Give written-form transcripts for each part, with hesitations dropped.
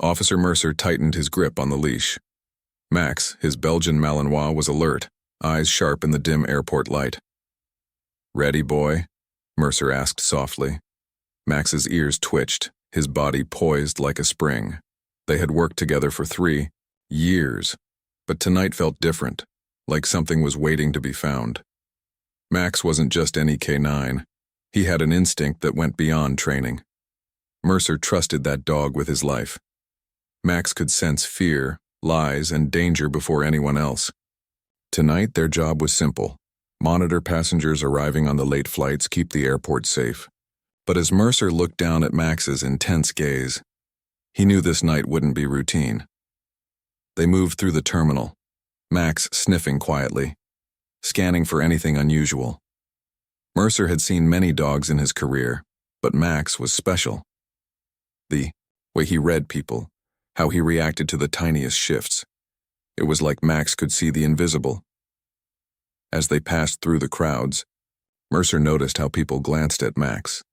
Officer Mercer tightened his grip on the leash. Max, his Belgian Malinois, was alert, eyes sharp in the dim airport light. "Ready, boy?" Mercer asked softly. Max's ears twitched, his body poised like a spring. They had worked together for 3 years, but tonight felt different, like something was waiting to be found. Max wasn't just any K9. He had an instinct that went beyond training. Mercer trusted that dog with his life. Max could sense fear, lies, and danger before anyone else. Tonight, their job was simple: monitor passengers arriving on the late flights, keep the airport safe. But as Mercer looked down at Max's intense gaze, he knew this night wouldn't be routine. They moved through the terminal, Max sniffing quietly, scanning for anything unusual. Mercer had seen many dogs in his career, but Max was special. The way he read people, how he reacted to the tiniest shifts. It was like Max could see the invisible. As they passed through the crowds, Mercer noticed how people glanced at Max.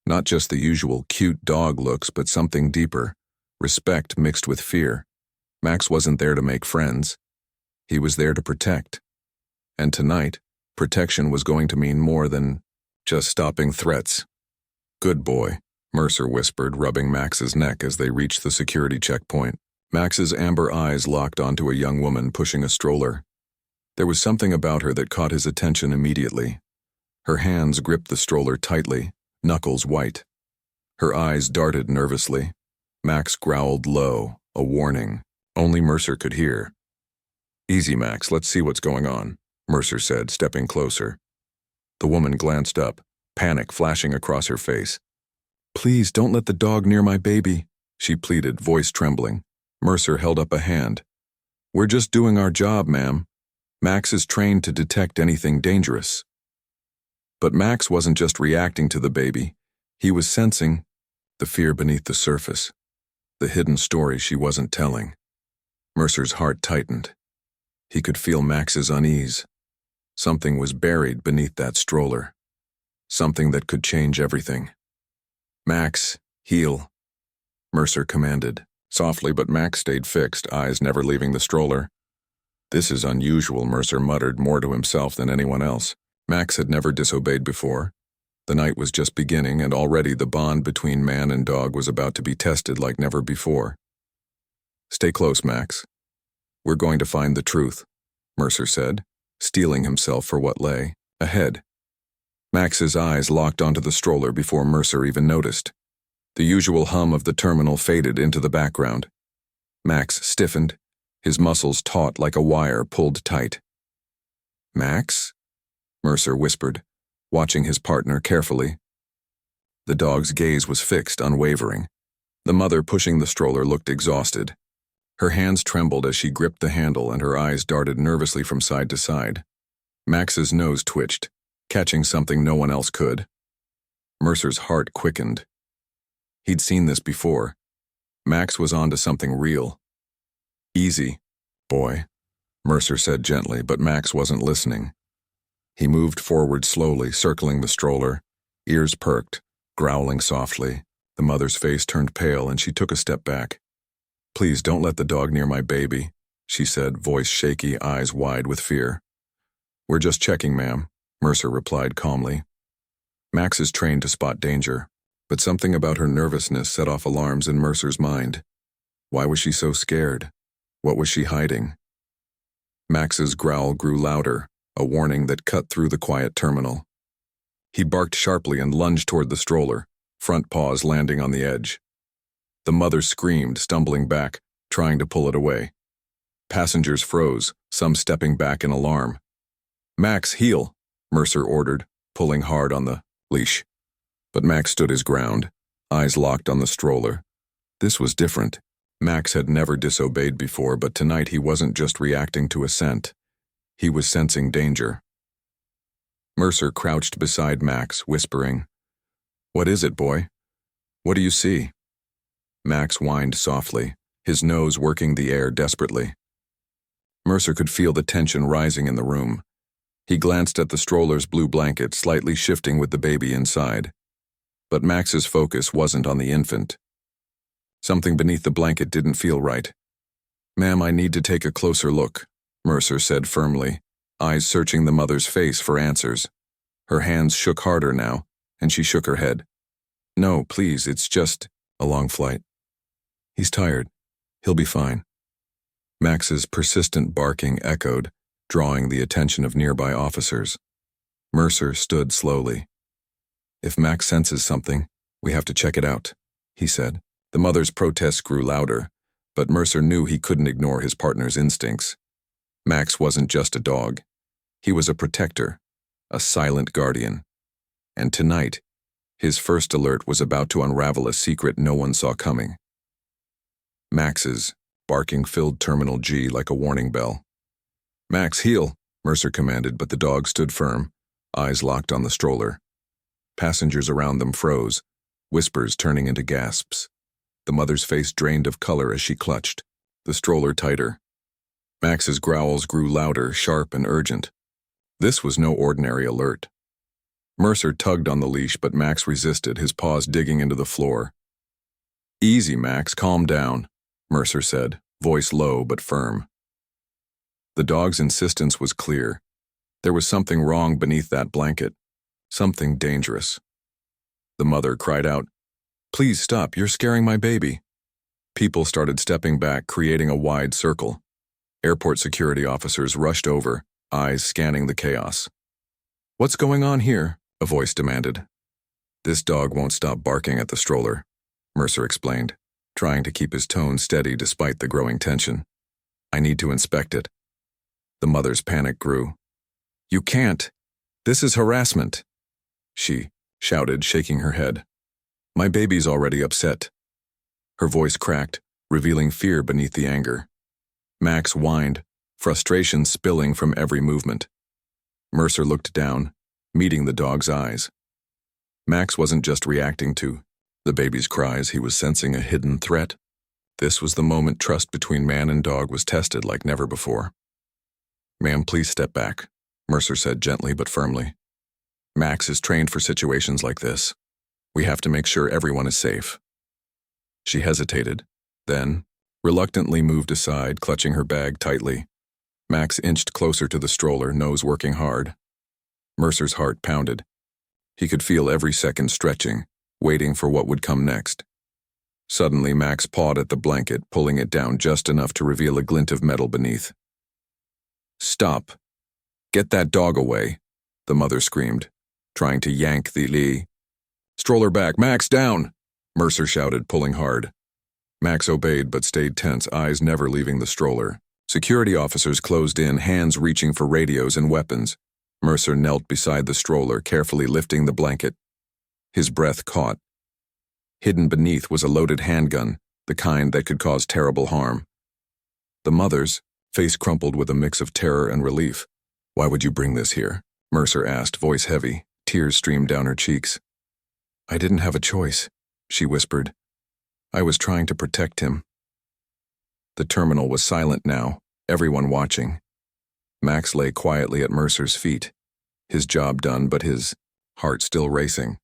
Not just the usual cute dog looks, but something deeper, respect mixed with fear. Max wasn't there to make friends. He was there to protect. And tonight, protection was going to mean more than just stopping threats. "Good boy," Mercer whispered, rubbing Max's neck as they reached the security checkpoint. Max's amber eyes locked onto a young woman pushing a stroller. There was something about her that caught his attention immediately. Her hands gripped the stroller tightly, knuckles white. Her eyes darted nervously. Max growled low, a warning. Only Mercer could hear. "Easy, Max, let's see what's going on," Mercer said, stepping closer. The woman glanced up, panic flashing across her face. "Please don't let the dog near my baby," she pleaded, voice trembling. Mercer held up a hand. "We're just doing our job, ma'am. Max is trained to detect anything dangerous." But Max wasn't just reacting to the baby. He was sensing the fear beneath the surface, the hidden story she wasn't telling. Mercer's heart tightened. He could feel Max's unease. Something was buried beneath that stroller. Something that could change everything. "Max, heel," Mercer commanded, softly, but Max stayed fixed, eyes never leaving the stroller. "This is unusual," Mercer muttered, more to himself than anyone else. Max had never disobeyed before. The night was just beginning, and already the bond between man and dog was about to be tested like never before. "Stay close, Max. We're going to find the truth," Mercer said, steeling himself for what lay ahead. Max's eyes locked onto the stroller before Mercer even noticed. The usual hum of the terminal faded into the background. Max stiffened, his muscles taut like a wire pulled tight. "Max?" Mercer whispered, watching his partner carefully. The dog's gaze was fixed, unwavering. The mother pushing the stroller looked exhausted. Her hands trembled as she gripped the handle, and her eyes darted nervously from side to side. Max's nose twitched, catching something no one else could. Mercer's heart quickened. He'd seen this before. Max was onto something real. "Easy, boy," Mercer said gently, but Max wasn't listening. He moved forward slowly, circling the stroller, ears perked, growling softly. The mother's face turned pale, and she took a step back. "Please don't let the dog near my baby," she said, voice shaky, eyes wide with fear. "We're just checking, ma'am," Mercer replied calmly. Max is trained to spot danger, but something about her nervousness set off alarms in Mercer's mind. Why was she so scared? What was she hiding? Max's growl grew louder, a warning that cut through the quiet terminal. He barked sharply and lunged toward the stroller, front paws landing on the edge. The mother screamed, stumbling back, trying to pull it away. Passengers froze, some stepping back in alarm. "Max, heel," Mercer ordered, pulling hard on the leash. But Max stood his ground, eyes locked on the stroller. This was different. Max had never disobeyed before, but tonight he wasn't just reacting to a scent. He was sensing danger. Mercer crouched beside Max, whispering, "What is it, boy? What do you see?" Max whined softly, his nose working the air desperately. Mercer could feel the tension rising in the room. He glanced at the stroller's blue blanket, slightly shifting with the baby inside. But Max's focus wasn't on the infant. Something beneath the blanket didn't feel right. "Ma'am, I need to take a closer look," Mercer said firmly, eyes searching the mother's face for answers. Her hands shook harder now, and she shook her head. "No, please, it's just a long flight. He's tired. He'll be fine." Max's persistent barking echoed, drawing the attention of nearby officers. Mercer stood slowly. "If Max senses something, we have to check it out," he said. The mother's protests grew louder, but Mercer knew he couldn't ignore his partner's instincts. Max wasn't just a dog. He was a protector, a silent guardian. And tonight, his first alert was about to unravel a secret no one saw coming. Max's barking filled Terminal G like a warning bell. "Max, heel," Mercer commanded, but the dog stood firm, eyes locked on the stroller. Passengers around them froze, whispers turning into gasps. The mother's face drained of color as she clutched, the stroller tighter. Max's growls grew louder, sharp, and urgent. This was no ordinary alert. Mercer tugged on the leash, but Max resisted, his paws digging into the floor. "Easy, Max, calm down," Mercer said, voice low but firm. The dog's insistence was clear. There was something wrong beneath that blanket, something dangerous. The mother cried out, "Please stop, you're scaring my baby." People started stepping back, creating a wide circle. Airport security officers rushed over, eyes scanning the chaos. "What's going on here?" a voice demanded. "This dog won't stop barking at the stroller," Mercer explained, trying to keep his tone steady despite the growing tension. "I need to inspect it." The mother's panic grew. "You can't. This is harassment," she shouted, shaking her head. "My baby's already upset." Her voice cracked, revealing fear beneath the anger. Max whined, frustration spilling from every movement. Mercer looked down, meeting the dog's eyes. Max wasn't just reacting to the baby's cries, he was sensing a hidden threat. This was the moment trust between man and dog was tested like never before. "Ma'am, please step back," Mercer said gently but firmly. "Max is trained for situations like this. We have to make sure everyone is safe." She hesitated, then reluctantly moved aside, clutching her bag tightly. Max inched closer to the stroller, nose working hard. Mercer's heart pounded. He could feel every second stretching, waiting for what would come next. Suddenly, Max pawed at the blanket, pulling it down just enough to reveal a glint of metal beneath. "Stop. Get that dog away," the mother screamed, trying to yank the stroller back. "Max, down!" Mercer shouted, pulling hard. Max obeyed but stayed tense, eyes never leaving the stroller. Security officers closed in, hands reaching for radios and weapons. Mercer knelt beside the stroller, carefully lifting the blanket. His breath caught. Hidden beneath was a loaded handgun, the kind that could cause terrible harm. The mother's face crumpled with a mix of terror and relief. "Why would you bring this here?" Mercer asked, voice heavy. Tears streamed down her cheeks. "I didn't have a choice," she whispered. "I was trying to protect him." The terminal was silent now, everyone watching. Max lay quietly at Mercer's feet, his job done but his heart still racing.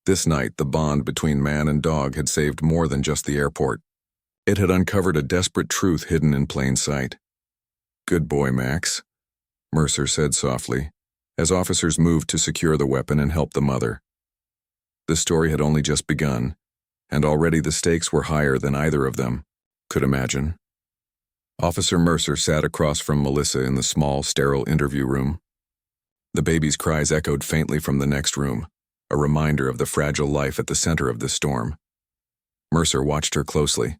This night, the bond between man and dog had saved more than just the airport. It had uncovered a desperate truth hidden in plain sight. "Good boy, Max," Mercer said softly, as officers moved to secure the weapon and help the mother. The story had only just begun, and already the stakes were higher than either of them could imagine. Officer Mercer sat across from Melissa in the small, sterile interview room. The baby's cries echoed faintly from the next room, a reminder of the fragile life at the center of the storm. Mercer watched her closely.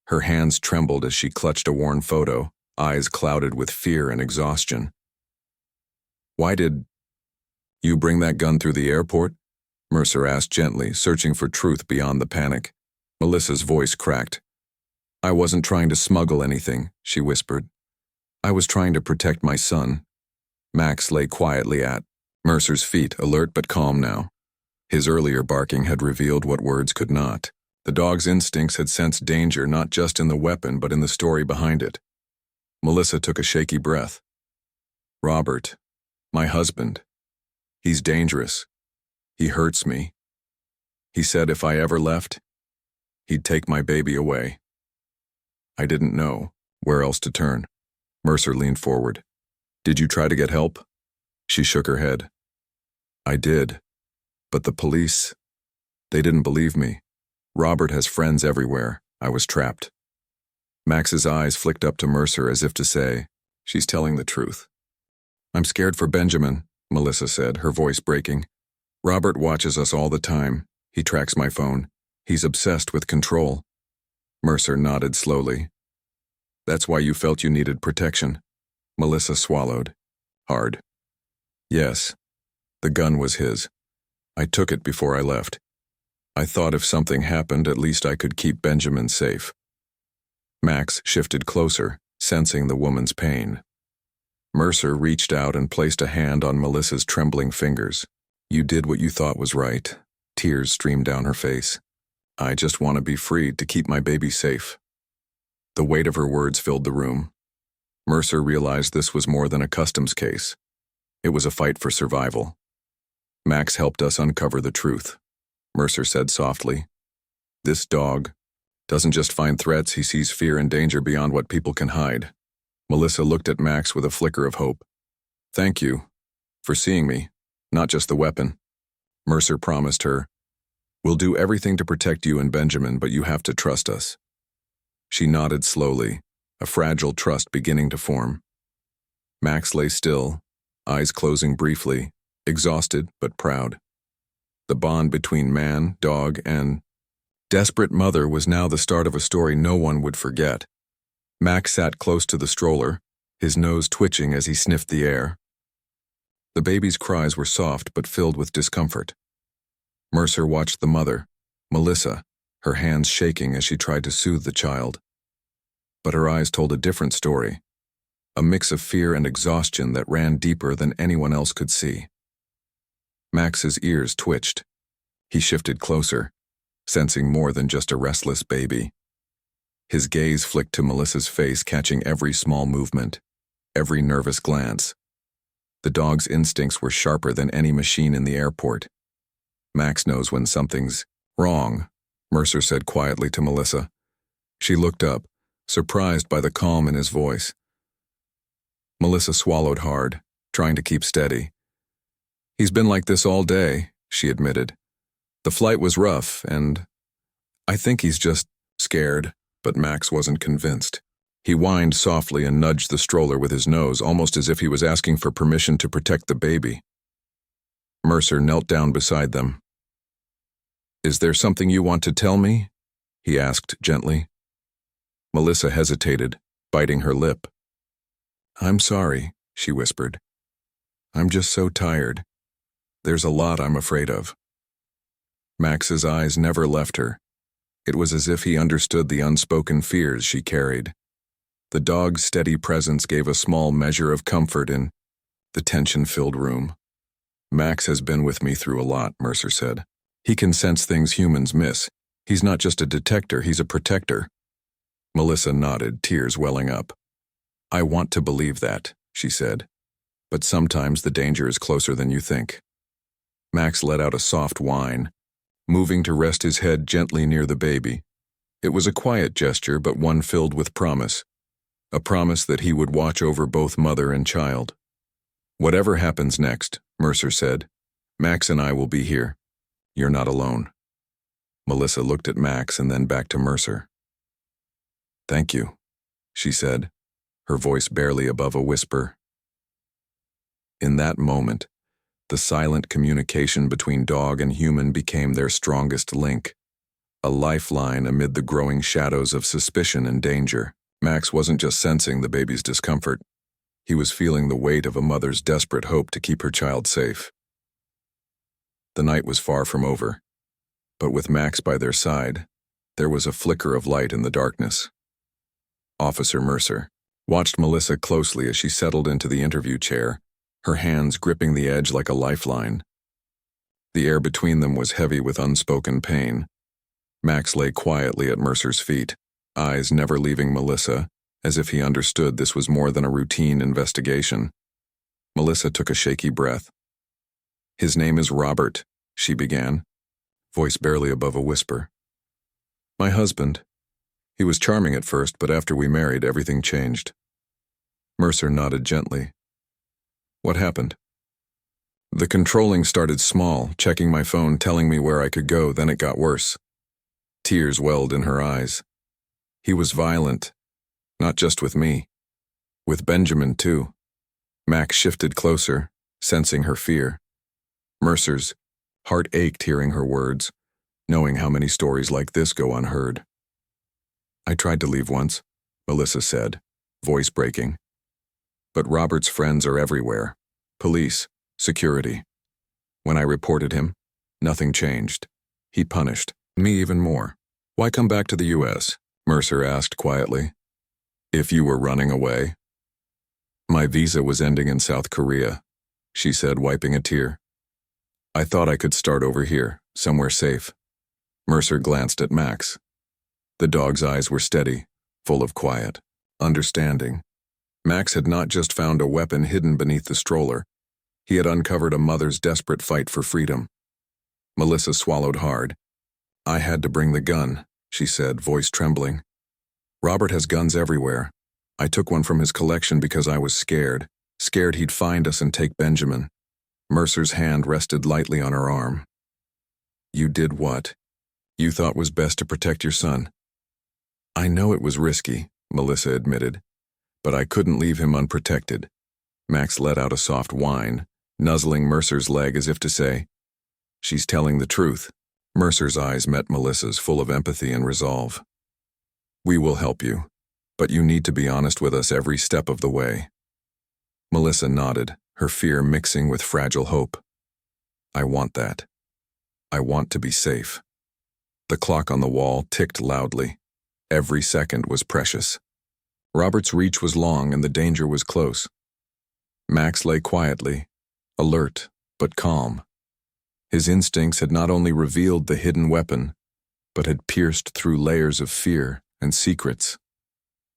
Her hands trembled as she clutched a worn photo, eyes clouded with fear and exhaustion. "Why did you bring that gun through the airport?" Mercer asked gently, searching for truth beyond the panic. Melissa's voice cracked. "I wasn't trying to smuggle anything," she whispered. "I was trying to protect my son." Max lay quietly at Mercer's feet, alert but calm now. His earlier barking had revealed what words could not. The dog's instincts had sensed danger not just in the weapon but in the story behind it. Melissa took a shaky breath. "Robert, my husband. He's dangerous. He hurts me. He said if I ever left, He'd take my baby away. I didn't know where else to turn. Mercer leaned forward. Did you try to get help? She shook her head. I did. But the police, they didn't believe me. Robert has friends everywhere. I was trapped. Max's eyes flicked up to Mercer as if to say, she's telling the truth. I'm scared for Benjamin, Melissa said, her voice breaking. Robert watches us all the time. He tracks my phone. He's obsessed with control. Mercer nodded slowly. That's why you felt you needed protection. Melissa swallowed. Hard. Yes. The gun was his. I took it before I left. I thought if something happened, at least I could keep Benjamin safe. Max shifted closer, sensing the woman's pain. Mercer reached out and placed a hand on Melissa's trembling fingers. You did what you thought was right. Tears streamed down her face. I just want to be freed to keep my baby safe. The weight of her words filled the room. Mercer realized this was more than a customs case. It was a fight for survival. Max helped us uncover the truth. Mercer said softly, this dog doesn't just find threats, he sees fear and danger beyond what people can hide. Melissa looked at Max with a flicker of hope. Thank you for seeing me, not just the weapon. Mercer promised her, we'll do everything to protect you and Benjamin, but you have to trust us. She nodded slowly, a fragile trust beginning to form. Max lay still, eyes closing briefly, exhausted but proud. The bond between man, dog, and desperate mother was now the start of a story no one would forget. Max sat close to the stroller, his nose twitching as he sniffed the air. The baby's cries were soft but filled with discomfort. Mercer watched the mother, Melissa, her hands shaking as she tried to soothe the child. But her eyes told a different story, a mix of fear and exhaustion that ran deeper than anyone else could see. Max's ears twitched. He shifted closer, sensing more than just a restless baby. His gaze flicked to Melissa's face, catching every small movement, every nervous glance. The dog's instincts were sharper than any machine in the airport. Max knows when something's wrong, Mercer said quietly to Melissa. She looked up, surprised by the calm in his voice. Melissa swallowed hard, trying to keep steady. He's been like this all day, she admitted. The flight was rough, and I think he's just scared, but Max wasn't convinced. He whined softly and nudged the stroller with his nose, almost as if he was asking for permission to protect the baby. Mercer knelt down beside them. Is there something you want to tell me? He asked gently. Melissa hesitated, biting her lip. I'm sorry, she whispered. I'm just so tired. There's a lot I'm afraid of. Max's eyes never left her. It was as if he understood the unspoken fears she carried. The dog's steady presence gave a small measure of comfort in the tension-filled room. Max has been with me through a lot, Mercer said. He can sense things humans miss. He's not just a detector, he's a protector. Melissa nodded, tears welling up. I want to believe that, she said. But sometimes the danger is closer than you think. Max let out a soft whine, moving to rest his head gently near the baby. It was a quiet gesture, but one filled with promise. A promise that he would watch over both mother and child. Whatever happens next, Mercer said, Max and I will be here. You're not alone. Melissa looked at Max and then back to Mercer. Thank you, she said, her voice barely above a whisper. In that moment, the silent communication between dog and human became their strongest link, a lifeline amid the growing shadows of suspicion and danger. Max wasn't just sensing the baby's discomfort. He was feeling the weight of a mother's desperate hope to keep her child safe. The night was far from over, but with Max by their side, there was a flicker of light in the darkness. Officer Mercer watched Melissa closely as she settled into the interview chair, her hands gripping the edge like a lifeline. The air between them was heavy with unspoken pain. Max lay quietly at Mercer's feet, eyes never leaving Melissa, as if he understood this was more than a routine investigation. Melissa took a shaky breath. His name is Robert, she began, voice barely above a whisper. My husband. He was charming at first, but after we married, everything changed. Mercer nodded gently. What happened? The controlling started small, checking my phone, telling me where I could go, then it got worse. Tears welled in her eyes. He was violent, not just with me. With Benjamin, too. Max shifted closer, sensing her fear. Mercer's heart ached hearing her words, knowing how many stories like this go unheard. I tried to leave once, Melissa said, voice breaking. But Robert's friends are everywhere. Police, security. When I reported him, nothing changed. He punished me even more. Why come back to the U.S.? Mercer asked quietly. If you were running away? My visa was ending in South Korea, she said, wiping a tear. I thought I could start over here, somewhere safe. Mercer glanced at Max. The dog's eyes were steady, full of quiet, understanding. Max had not just found a weapon hidden beneath the stroller. He had uncovered a mother's desperate fight for freedom. Melissa swallowed hard. I had to bring the gun, she said, voice trembling. Robert has guns everywhere. I took one from his collection because I was scared he'd find us and take Benjamin. Mercer's hand rested lightly on her arm. You did what you thought was best to protect your son. I know it was risky, Melissa admitted, but I couldn't leave him unprotected. Max let out a soft whine, nuzzling Mercer's leg as if to say, she's telling the truth. Mercer's eyes met Melissa's, full of empathy and resolve. We will help you, but you need to be honest with us every step of the way. Melissa nodded, her fear mixing with fragile hope. I want that. I want to be safe. The clock on the wall ticked loudly. Every second was precious. Robert's reach was long and the danger was close. Max lay quietly, alert but calm. His instincts had not only revealed the hidden weapon, but had pierced through layers of fear and secrets.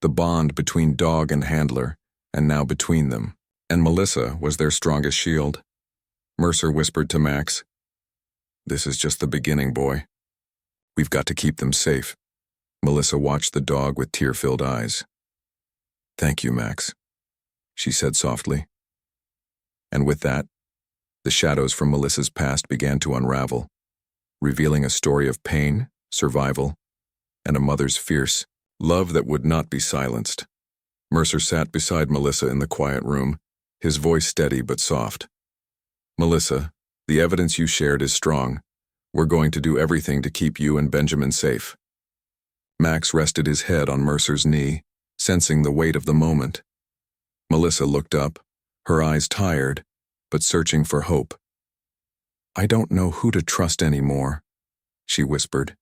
The bond between dog and handler, and now between them. And Melissa was their strongest shield. Mercer whispered to Max, this is just the beginning, boy. We've got to keep them safe. Melissa watched the dog with tear-filled eyes. Thank you, Max, she said softly. And with that, the shadows from Melissa's past began to unravel, revealing a story of pain, survival, and a mother's fierce love that would not be silenced. Mercer sat beside Melissa in the quiet room, his voice steady but soft. Melissa, the evidence you shared is strong. We're going to do everything to keep you and Benjamin safe. Max rested his head on Mercer's knee, sensing the weight of the moment. Melissa looked up, her eyes tired, but searching for hope. I don't know who to trust anymore, she whispered.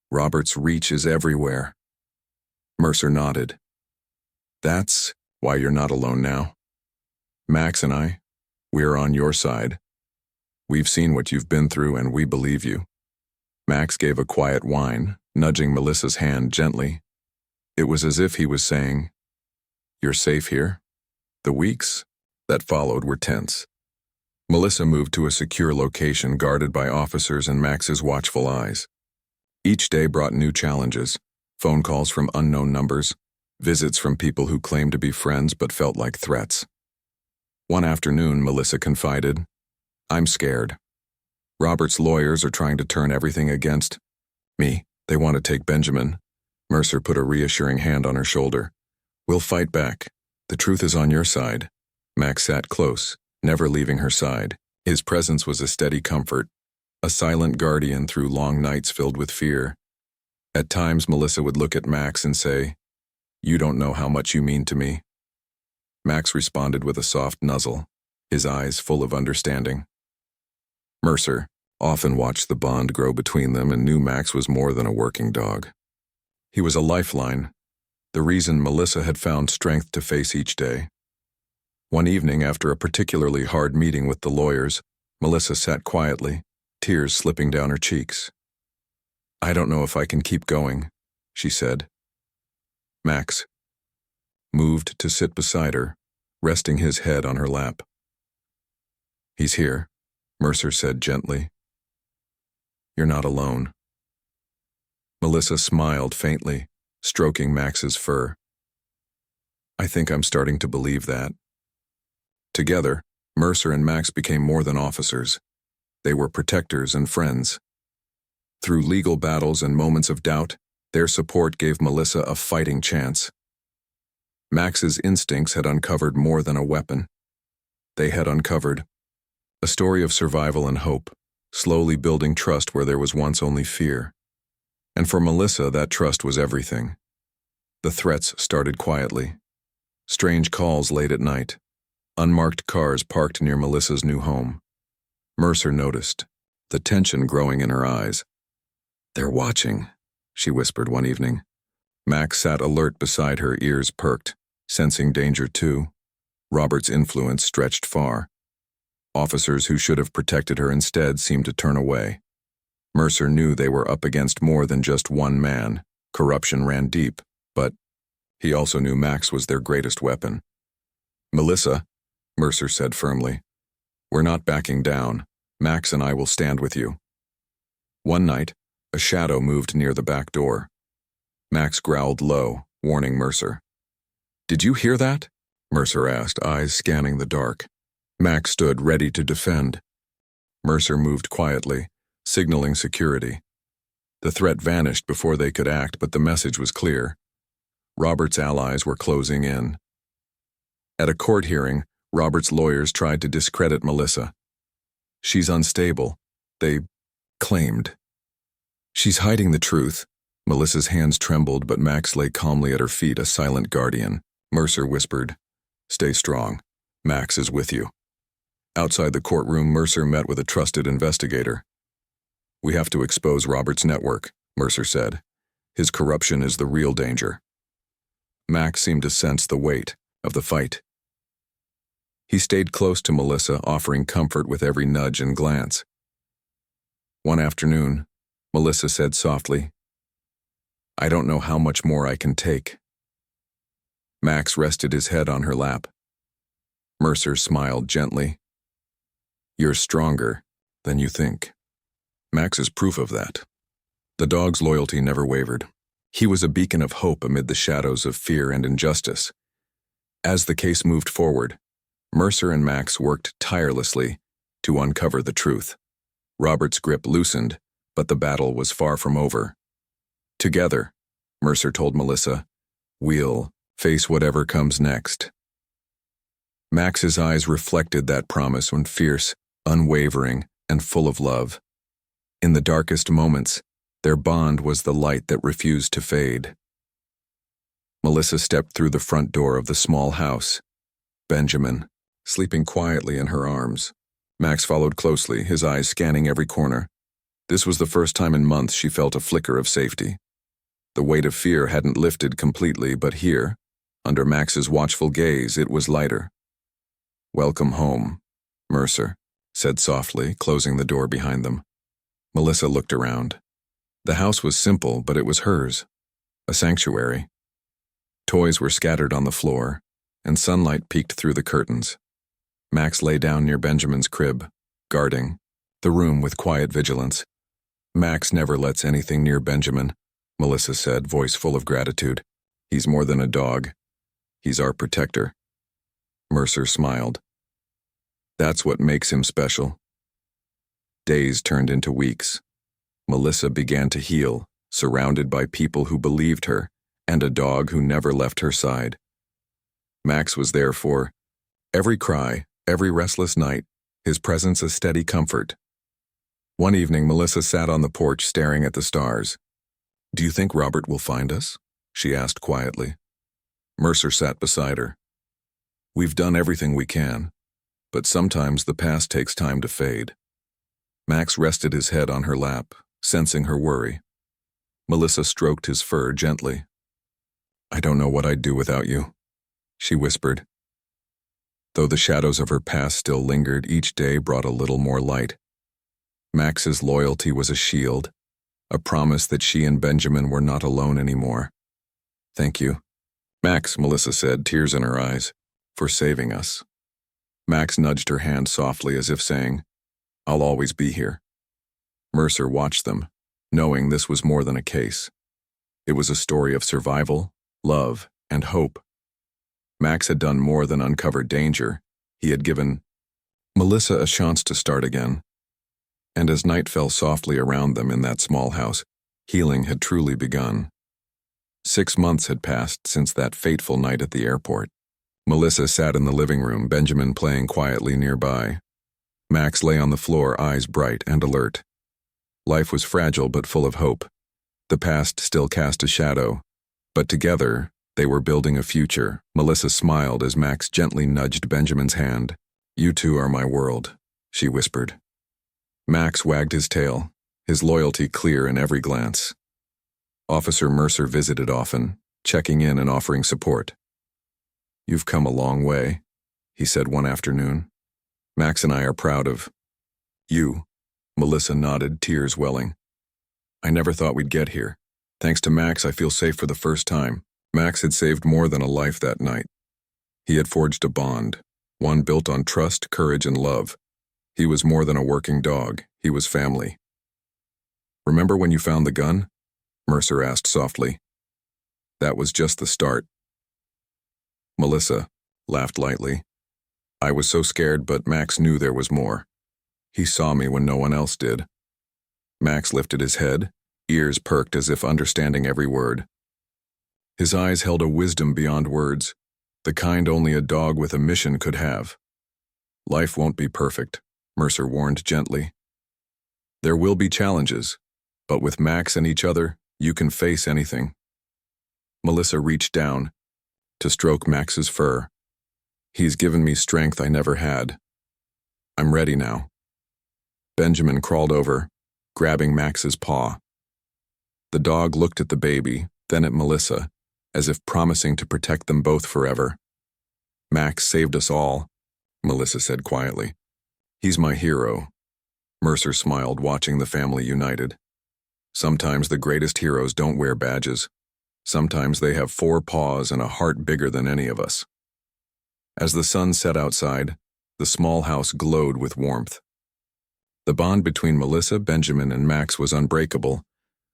Robert's reach is everywhere. Mercer nodded. That's why you're not alone now. Max and I, we're on your side. We've seen what you've been through and we believe you. Max gave a quiet whine, nudging Melissa's hand gently. It was as if he was saying, you're safe here. The weeks that followed were tense. Melissa moved to a secure location guarded by officers and Max's watchful eyes. Each day brought new challenges, phone calls from unknown numbers, visits from people who claimed to be friends but felt like threats. One afternoon, Melissa confided, I'm scared. Robert's lawyers are trying to turn everything against me. They want to take Benjamin. Mercer put a reassuring hand on her shoulder. We'll fight back. The truth is on your side. Max sat close, never leaving her side. His presence was a steady comfort, a silent guardian through long nights filled with fear. At times, Melissa would look at Max and say, you don't know how much you mean to me. Max responded with a soft nuzzle, his eyes full of understanding. Mercer often watched the bond grow between them and knew Max was more than a working dog. He was a lifeline, the reason Melissa had found strength to face each day. One evening, after a particularly hard meeting with the lawyers, Melissa sat quietly, tears slipping down her cheeks. I don't know if I can keep going, she said. Max moved to sit beside her, resting his head on her lap. He's here, Mercer said gently. You're not alone. Melissa smiled faintly, stroking Max's fur. I think I'm starting to believe that. Together, Mercer and Max became more than officers. They were protectors and friends. Through legal battles and moments of doubt, their support gave Melissa a fighting chance. Max's instincts had uncovered more than a weapon. They had uncovered a story of survival and hope, slowly building trust where there was once only fear. And for Melissa, that trust was everything. The threats started quietly. Strange calls late at night. Unmarked cars parked near Melissa's new home. Mercer noticed, the tension growing in her eyes. They're watching, she whispered one evening. Max sat alert beside her, ears perked, sensing danger too. Robert's influence stretched far. Officers who should have protected her instead seemed to turn away. Mercer knew they were up against more than just one man. Corruption ran deep, but he also knew Max was their greatest weapon. Melissa, Mercer said firmly, we're not backing down. Max and I will stand with you. One night, a shadow moved near the back door. Max growled low, warning Mercer. Did you hear that? Mercer asked, eyes scanning the dark. Max stood ready to defend. Mercer moved quietly, signaling security. The threat vanished before they could act, but the message was clear. Robert's allies were closing in. At a court hearing, Robert's lawyers tried to discredit Melissa. She's unstable, they claimed. She's hiding the truth. Melissa's hands trembled, but Max lay calmly at her feet, a silent guardian. Mercer whispered, stay strong. Max is with you. Outside the courtroom, Mercer met with a trusted investigator. We have to expose Robert's network, Mercer said. His corruption is the real danger. Max seemed to sense the weight of the fight. He stayed close to Melissa, offering comfort with every nudge and glance. One afternoon, Melissa said softly, I don't know how much more I can take. Max rested his head on her lap. Mercer smiled gently. You're stronger than you think. Max is proof of that. The dog's loyalty never wavered. He was a beacon of hope amid the shadows of fear and injustice. As the case moved forward, Mercer and Max worked tirelessly to uncover the truth. Robert's grip loosened, but the battle was far from over. Together, Mercer told Melissa, we'll face whatever comes next. Max's eyes reflected that promise when fierce, unwavering, and full of love. In the darkest moments, their bond was the light that refused to fade. Melissa stepped through the front door of the small house. Benjamin, sleeping quietly in her arms. Max followed closely, his eyes scanning every corner. This was the first time in months she felt a flicker of safety. The weight of fear hadn't lifted completely, but here, under Max's watchful gaze, it was lighter. Welcome home, Mercer said softly, closing the door behind them. Melissa looked around. The house was simple, but it was hers, a sanctuary. Toys were scattered on the floor, and sunlight peeked through the curtains. Max lay down near Benjamin's crib, guarding the room with quiet vigilance. Max never lets anything near Benjamin, Melissa said, voice full of gratitude. He's more than a dog. He's our protector. Mercer smiled. That's what makes him special. Days turned into weeks. Melissa began to heal, surrounded by people who believed her, and a dog who never left her side. Max was there for every cry, every restless night, his presence a steady comfort. One evening, Melissa sat on the porch staring at the stars. Do you think Robert will find us? She asked quietly. Mercer sat beside her. We've done everything we can, but sometimes the past takes time to fade. Max rested his head on her lap, sensing her worry. Melissa stroked his fur gently. I don't know what I'd do without you, she whispered. Though the shadows of her past still lingered, each day brought a little more light. Max's loyalty was a shield, a promise that she and Benjamin were not alone anymore. Thank you, Max, Melissa said, tears in her eyes, for saving us. Max nudged her hand softly as if saying, I'll always be here. Mercer watched them, knowing this was more than a case. It was a story of survival, love, and hope. Max had done more than uncover danger. He had given Melissa a chance to start again. And as night fell softly around them in that small house, healing had truly begun. 6 months had passed since that fateful night at the airport. Melissa sat in the living room, Benjamin playing quietly nearby. Max lay on the floor, eyes bright and alert. Life was fragile but full of hope. The past still cast a shadow, but together they were building a future. Melissa smiled as Max gently nudged Benjamin's hand. "You two are my world," she whispered. Max wagged his tail, his loyalty clear in every glance. Officer Mercer visited often, checking in and offering support. "You've come a long way," he said one afternoon. "Max and I are proud of you." Melissa nodded, tears welling. "I never thought we'd get here. Thanks to Max, I feel safe for the first time." Max had saved more than a life that night. He had forged a bond, one built on trust, courage, and love. He was more than a working dog. He was family. "Remember when you found the gun?" Mercer asked softly. "That was just the start." Melissa laughed lightly. "I was so scared, but Max knew there was more. He saw me when no one else did." Max lifted his head, ears perked as if understanding every word. His eyes held a wisdom beyond words, the kind only a dog with a mission could have. "Life won't be perfect," Mercer warned gently. "There will be challenges, but with Max and each other, you can face anything." Melissa reached down to stroke Max's fur. "He's given me strength I never had. I'm ready now." Benjamin crawled over, grabbing Max's paw. The dog looked at the baby, then at Melissa, as if promising to protect them both forever. "Max saved us all," Melissa said quietly. "He's my hero." Mercer smiled, watching the family united. Sometimes the greatest heroes don't wear badges. Sometimes they have 4 paws and a heart bigger than any of us. As the sun set outside, the small house glowed with warmth. The bond between Melissa, Benjamin, and Max was unbreakable,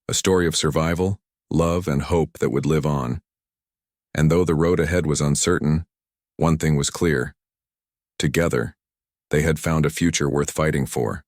a story of survival, love, and hope that would live on. And though the road ahead was uncertain, one thing was clear. Together, they had found a future worth fighting for.